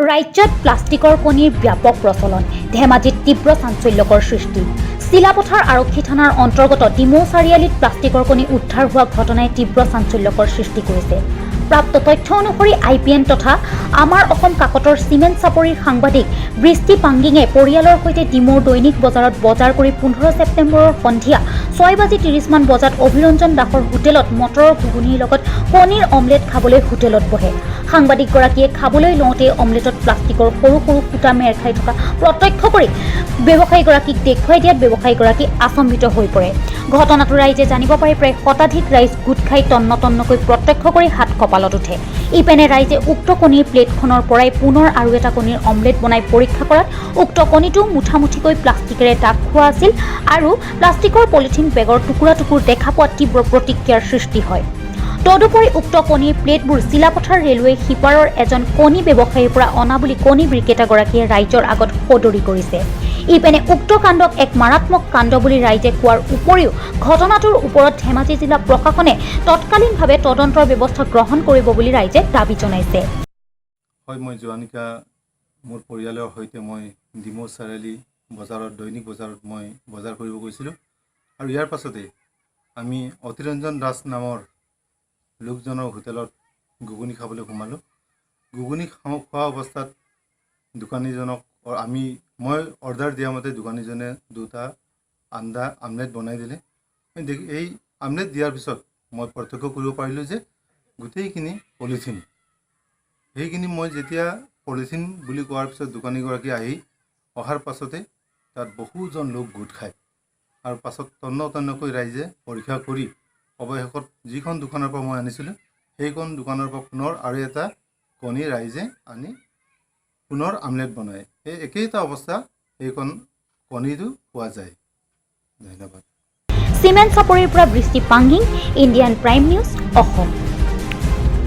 ৰাজ্যত প্লাষ্টিকৰ কণীৰ ব্যাপক প্ৰচলন, ধেমাজিত তীব্ৰ চাঞ্চল্যকৰ সৃষ্টি। চিলাপথাৰ আৰক্ষী থানাৰ অন্তৰ্গত ডিমৌ চাৰিআলিত প্লাষ্টিকৰ কণী উদ্ধাৰ হোৱা ঘটনাই তীব্ৰ চাঞ্চল্যকৰ সৃষ্টি কৰিছে। প্ৰাপ্ত তথ্য অনুসৰি IPN তথা আমাৰ অসম কাকতৰ চিমেণ্ট চাপৰিৰ সাংবাদিক বৃষ্টি পাংগিঙে পৰিয়ালৰ সৈতে ডিমৌৰ দৈনিক বজাৰত বজাৰ কৰি 15 ছেপ্টেম্বৰৰ সন্ধিয়া 6:30 মান বজাত অভিৰঞ্জন দাসৰ হোটেলত মটৰৰ ঘুগুনিৰ লগত কণীৰ অমলেট খাবলৈ হোটেলত বহে। সাংবাদিকগৰাকীয়ে খাবলৈ লওঁতে অমলেটত প্লাষ্টিকৰ সৰু সৰু ফুটা মেৰ খাই থকা প্ৰত্যক্ষ কৰি ব্যৱসায়ীগৰাকীক দেখুৱাই দিয়াত ব্যৱসায়ীগৰাকী আচম্বিত হৈ পৰে। ঘটনাটো ৰাইজে জানিব পাৰি প্ৰায় শতাধিক ৰাইজ গোট খাই তন্নতন্নকৈ প্ৰত্যক্ষ কৰি হাত কপালত উঠে। ইপেনে ৰাইজে উক্ত কণীৰ প্লেটখনৰ পৰাই পুনৰ আৰু এটা কণীৰ অমলেট বনাই পৰীক্ষা কৰাত উক্ত কণীটো মুঠামুঠিকৈ প্লাষ্টিকেৰে ঢাক খোৱা আছিল আৰু প্লাষ্টিকৰ পলিথিন বেগৰ টুকুৰা দেখা পোৱাত তীব্ৰ প্ৰতিক্ৰিয়াৰ সৃষ্টি হয়। তদুপৰি উক্ত কণীৰ প্লেটবোৰ চিলাপথাৰ ৰেলৱে সিপাৰৰ এজন কণী ব্যৱসায়ীৰ পৰা অনা বুলি কণী বিক্ৰেতাগৰাকীয়ে ৰাইজৰ আগত সদৰি কৰিছে। ইপেনে উক্ত কাণ্ডক এক মাৰাত্মক কাণ্ড বুলি ৰাইজে কোৱাৰ উপৰিও ঘটনাটোৰ ওপৰত ধেমাজি জিলা প্ৰশাসনে তৎকালীনভাৱে তদন্তৰ ব্যৱস্থা গ্ৰহণ কৰিব বুলি ৰাইজে দাবী জনাইছে। হয়, মই যোৱানিকা মোৰ পৰিয়ালৰ সৈতে মই ডিমৌ চাৰিআলি বজাৰত দৈনিক বজাৰত মই বজাৰ কৰিব গৈছিলোঁ আৰু ইয়াৰ পাছতে আমি অতিৰঞ্জন দাস নামৰ লোকজনৰ হোটেলত ঘুগুনি খাবলৈ সোমালোঁ। ঘুগুনি খোৱা অৱস্থাত দোকানীজনক মই অৰ্ডাৰ দিয়া মতে দোকানীজনে দুটা আমলেট বনাই দিলে। এই আমলেট দিয়াৰ পিছত মই প্ৰত্যক্ষ কৰিব পাৰিলোঁ যে গোটেইখিনি পলিথিন। সেইখিনি মই যেতিয়া পলিথিন বুলি কোৱাৰ পিছত দোকানীগৰাকী অহাৰ পাছতে তাত বহুজন লোক গোট খায় আৰু পাছত তন্নতন্নকৈ ৰাইজে পৰীক্ষা কৰি অৱশেষত যিখন দোকানৰ পৰা মই আনিছিলোঁ সেইখন দোকানৰ পৰা পুনৰ আৰু এটা কণী ৰাইজে আনি পুনৰ আমলেট বনায়। এই একেইটা অৱস্থা এইখন কণীটো পোৱা যায়। ধন্যবাদ। চিমেণ্ট চাপৰিৰ পৰা বৃষ্টি পাংগিং, ইণ্ডিয়ান প্ৰাইম নিউজ, অসম।